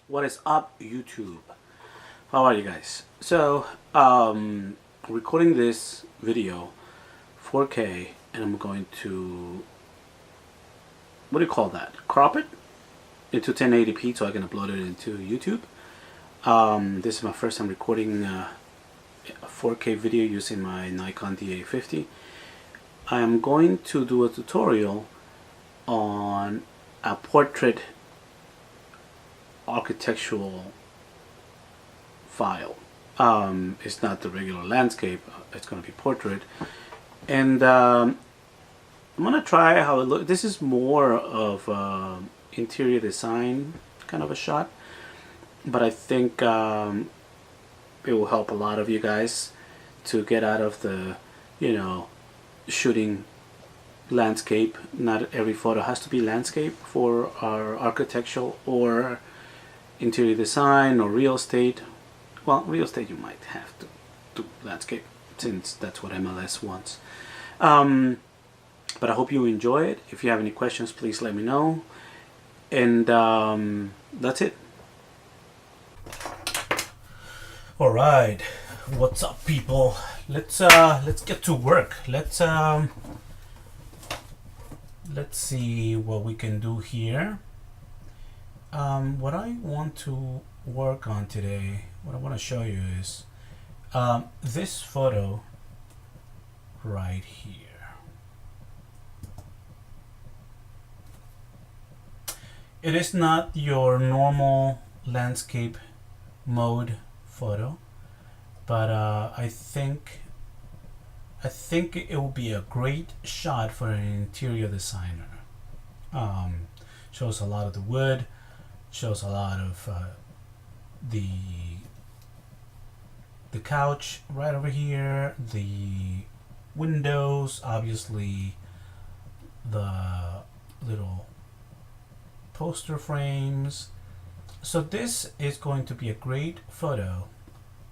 What is up, YouTube? How are you guys? So, recording this video 4K, and I'm going to, what do you call that? Crop it into 1080p so I can upload it into YouTube. This is my first time recording a 4K video using my Nikon D850. I am going to do a tutorial on a portrait architectural file. It's not the regular landscape, it's going to be portrait, and I'm going to try how it looks. This is more of interior design kind of a shot, but I think it will help a lot of you guys to get out of the, shooting landscape. Not every photo has to be landscape for our architectural or interior design or real estate. Well, real estate you might have to do landscape since that's what MLS wants. But I hope you enjoy it. If you have any questions, please let me know. And that's it. All right, what's up, people? Let's get to work. Let's see what we can do here. What I want to work on today, what I want to show you is this photo right here. It is not your normal landscape mode photo, but I think it will be a great shot for an interior designer. Shows a lot of the wood, shows a lot of the couch right over here, the windows, obviously the little poster frames. So this is going to be a great photo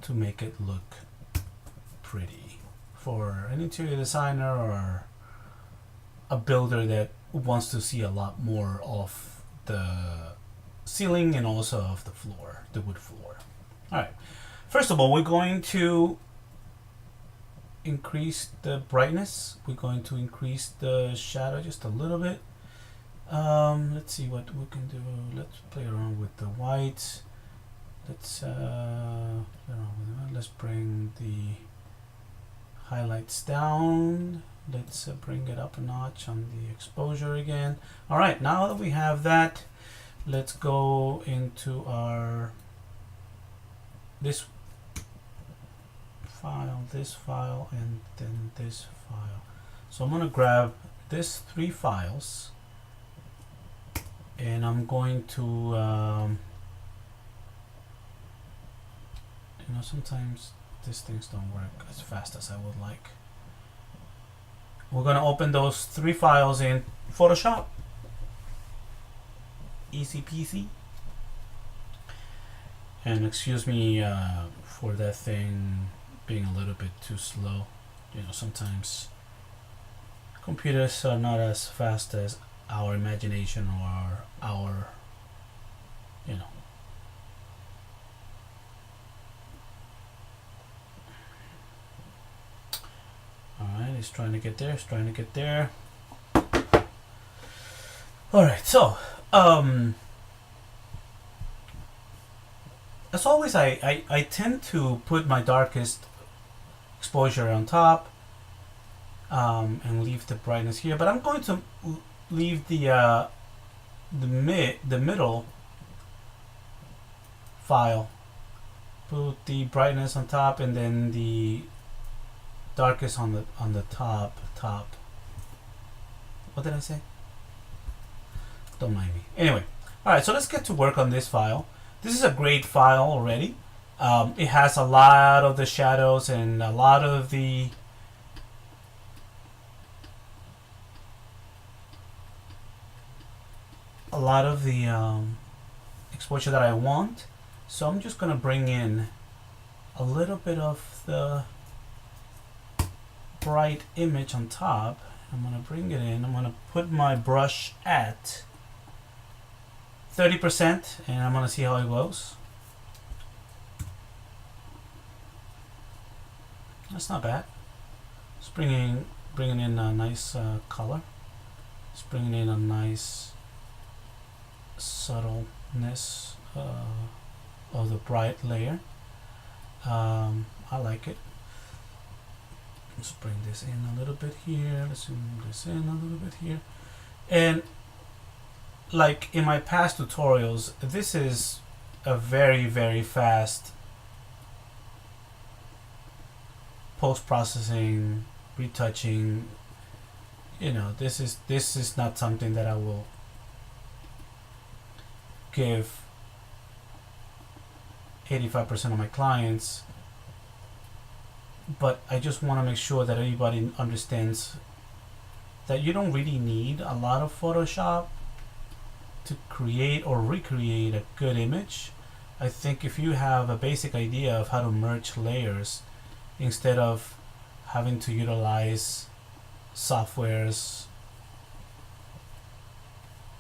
to make it look pretty for an interior designer or a builder that wants to see a lot more of the ceiling and also of the floor, the wood floor. All right, first of all, we're going to increase the brightness. We're going to increase the shadow just a little bit. Let's see what we can do. Let's play around with the whites. Let's let's bring the highlights down. Let's bring it up a notch on the exposure again. All right, now that we have that, let's go into our this file, and then this file. So I'm gonna grab these three files, and I'm going to sometimes these things don't work as fast as I would like. We're gonna open those three files in Photoshop. Easy peasy. And excuse me for that thing being a little bit too slow. Sometimes computers are not as fast as our imagination or our, Alright, it's trying to get there, Alright, so, as always, I tend to put my darkest exposure on top, and leave the brightness here, but I'm going to leave the middle file, put the brightness on top, and then the darkest on the top. What did I say? Don't mind me. Anyway, all right, so let's get to work on this file. This is a great file already. It has a lot of the shadows and a lot of the exposure that I want. So I'm just gonna bring in a little bit of the bright image on top. I'm gonna bring it in. I'm gonna put my brush at 30%, and I'm gonna see how it goes. That's not bad. It's bringing in a nice color. It's bringing in a nice subtleness of the bright layer. I like it. Let's bring this in a little bit here. Let's zoom this in a little bit here. And like in my past tutorials, this is a very, very fast post-processing, retouching. You know, this is not something that I will give 85% of my clients, but I just want to make sure that everybody understands that you don't really need a lot of Photoshop to create or recreate a good image. I think if you have a basic idea of how to merge layers instead of having to utilize softwares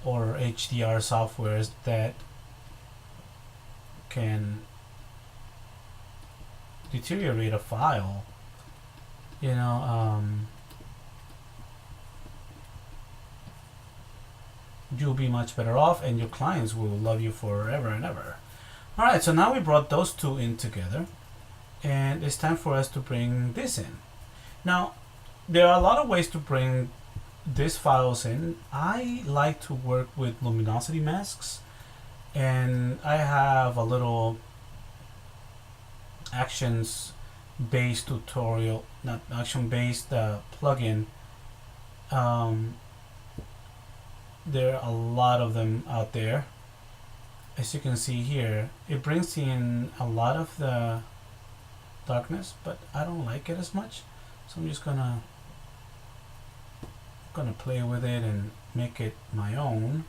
or HDR softwares that can deteriorate a file, you know, you'll be much better off, and your clients will love you forever and ever. All right, so now we brought those two in together, and it's time for us to bring this in. Now, there are a lot of ways to bring these files in. I like to work with luminosity masks, and I have a little actions based tutorial, not action based plugin. There are a lot of them out there. As you can see here, it brings in a lot of the darkness, but I don't like it as much, so I'm just gonna play with it and make it my own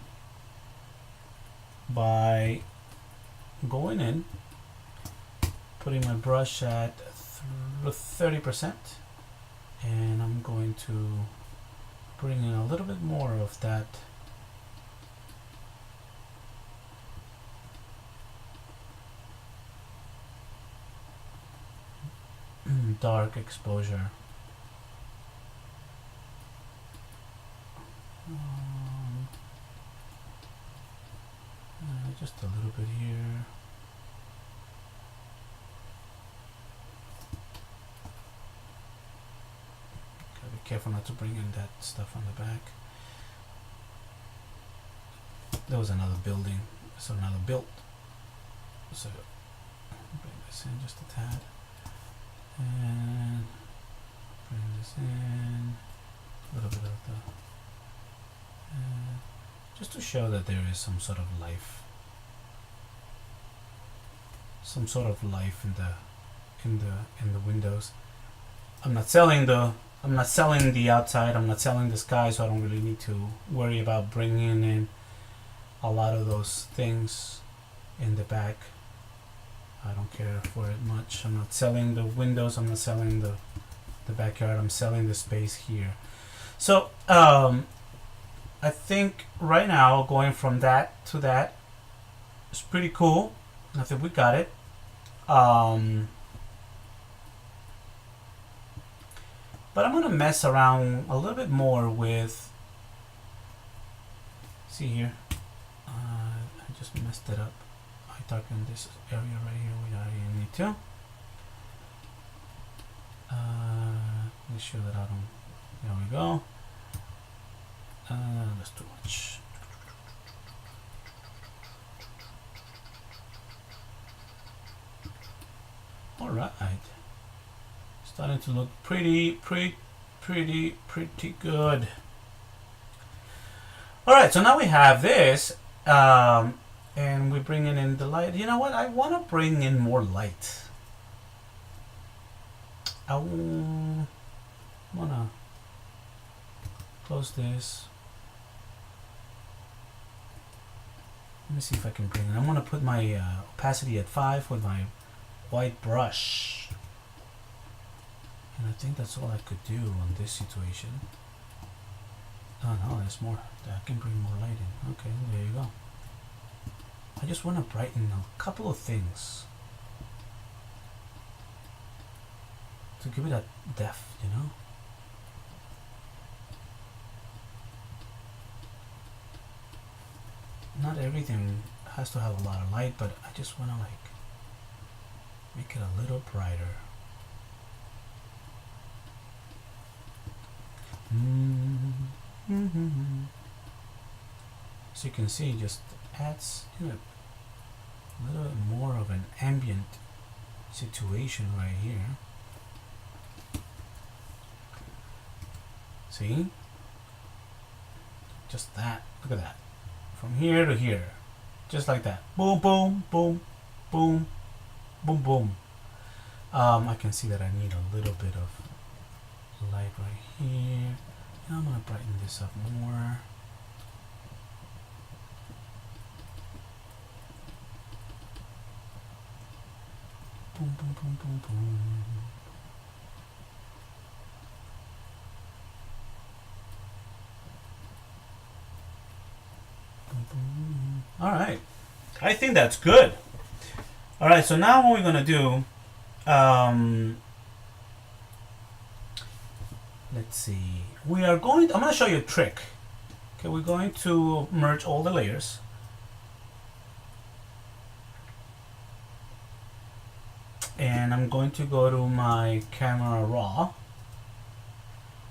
by going in, putting my brush at 30%, and I'm going to bring in a little bit more of that dark exposure. Just a little bit here. Gotta be careful not to bring in that stuff on the back. There was another building, so another build. So bring this in just a tad, and bring this in a little bit of the, just to show that there is some sort of life. Some sort of life in the windows. I'm not selling the outside. I'm not selling the sky, so I don't really need to worry about bringing in a lot of those things in the back. I don't care for it much. I'm not selling the windows. I'm not selling the backyard. I'm selling the space here. So I think right now going from that to that is pretty cool. I think we got it. But I'm gonna mess around a little bit more with, see here, I just messed it up. I darkened this area right here without even need to. Make sure that I don't, there we go. That's too much. All right, starting to look pretty good. All right, so now we have this, and we're bringing in the light. You know what? I want to bring in more light. I want to close this. Let me see if I can bring it. I'm going to put my opacity at 5 with my white brush, and I think that's all I could do on this situation. Oh no, there's more. I can bring more light in. Okay, there you go. I just want to brighten a couple of things to give it a depth, you know. Not everything has to have a lot of light, but I just want to like make it a little brighter. So you can see, just adds, you know, a little bit more of an ambient situation right here. See? Just that. Look at that. From here to here. Just like that. Boom, boom, boom, boom, boom, boom. I can see that I need a little bit of light right here. Now I'm going to brighten this up more. Boom, boom, boom, boom, boom. All right, I think that's good. All right, so now what we're gonna do, let's see. We are going to, I'm gonna show you a trick. Okay, we're going to merge all the layers. And I'm going to go to my Camera Raw.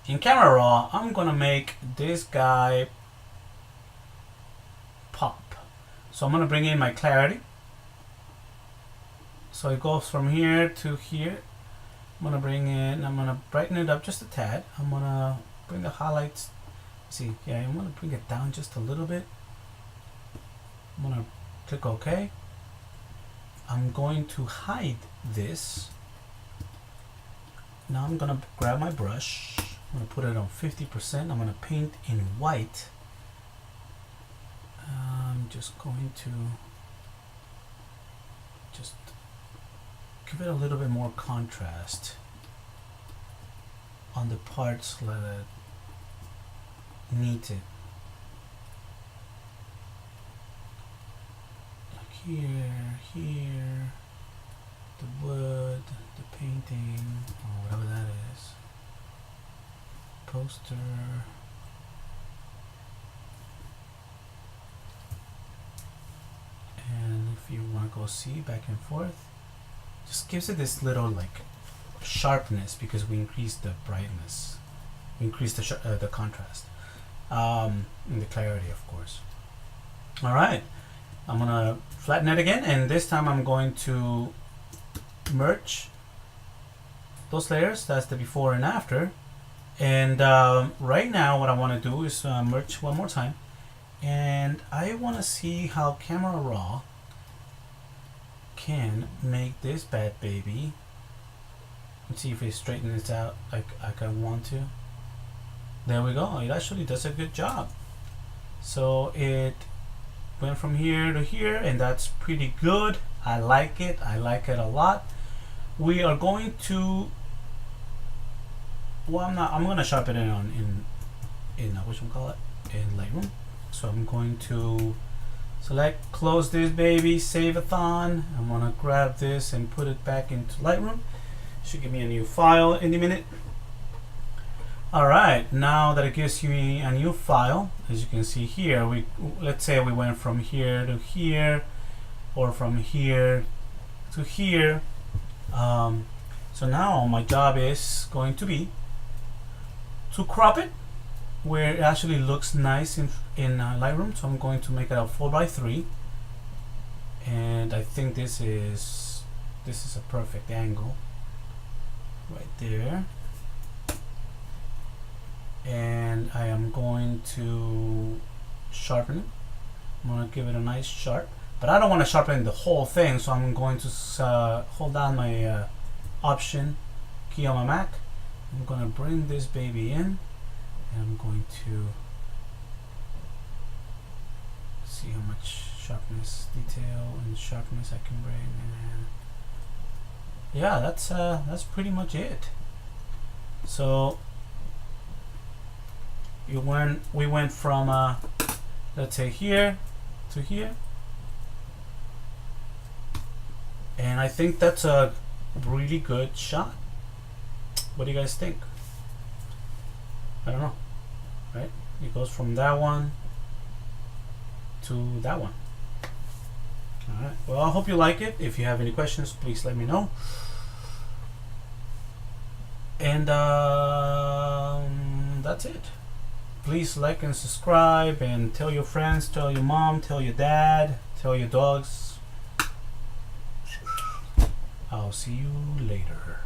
In Camera Raw, I'm gonna make this guy pop. So I'm going to bring in my clarity. So it goes from here to here. I'm going to bring in, I'm going to brighten it up just a tad. I'm going to bring the highlights. See, yeah, I'm going to bring it down just a little bit. I'm going to click OK. I'm going to hide this. Now I'm going to grab my brush. I'm going to put it on 50%. I'm going to paint in white. I'm just going to just give it a little bit more contrast on the parts that need it. Like here, the wood, the painting, or whatever that is. Poster. And if you want to go see back and forth, just gives it this little like sharpness because we increase the brightness, we increase the contrast, and the clarity, of course. All right, I'm gonna flatten it again, and this time I'm going to merge those layers. That's the before and after. And right now, what I want to do is merge one more time. And I want to see how Camera Raw can make this bad baby. Let's see if it straightens out like I want to. There we go. It actually does a good job. So it went from here to here, and that's pretty good. I like it. I like it a lot. We are going to. Well, I'm gonna sharpen it on in what in Lightroom. So I'm going to select, close this baby, save-a-thon. I'm going to grab this and put it back into Lightroom. Should give me a new file in a minute. Alright, now that it gives me a new file, as you can see here, let's say we went from here to here, or from here to here. So now my job is going to be to crop it where it actually looks nice in Lightroom. So I'm going to make it a 4:3, and I think this is a perfect angle right there. And I am going to sharpen it. I'm going to give it a nice sharp, but I don't want to sharpen the whole thing, so I'm going to hold down my Option key on my Mac. I'm going to bring this baby in, and I'm going to see how much sharpness, detail, and sharpness I can bring. And yeah, that's pretty much it. So we went from let's say here to here. And I think that's a really good shot. What do you guys think? I don't know, right? It goes from that one to that one. Alright, well, I hope you like it. If you have any questions, please let me know. And that's it. Please like and subscribe, and tell your friends, tell your mom, tell your dad, tell your dogs. I'll see you later.